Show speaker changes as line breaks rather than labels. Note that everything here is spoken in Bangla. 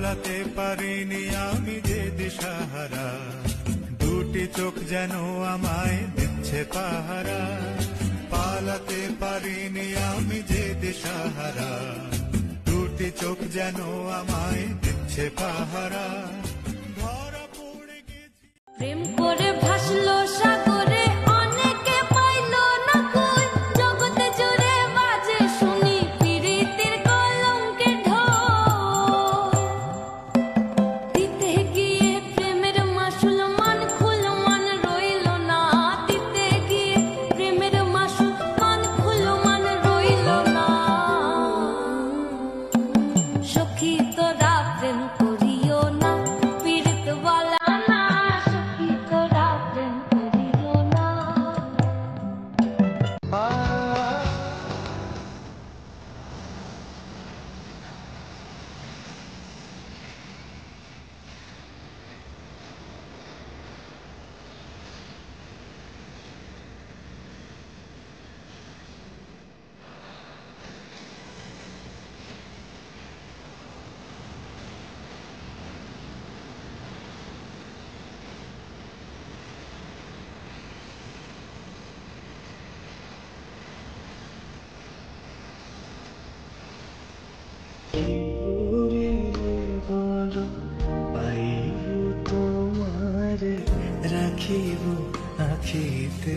পালাতে পারিনি আমি যে দিশাহারা, দুটি চোখ যেন আমায় দিচ্ছে পাহারা। পালাতে পারিনি আমি যে দিশাহারা, দুটি চোখ যেন আমায় দিচ্ছে পাহারা। ধরা পড়ে গেছি
প্রেম করে ভাসলো সাগরে, অনেকে পাইলো না কই, জগতে জুড়ে বাজে শুনি প্রীতির কলঙ্কের ঢোল। দিতে গিয়ে প্রেমের মাসুল মান খুল মান রইল না, দিতে গিয়ে প্রেমের মাসুল মান খুল মান রইল না। সখী তোরা প্রেম করিও না, পীড়িত বলা না, সখী তোরা প্রেম করিও না।
বলো পাইব তোমারে, রাখিব আখিতে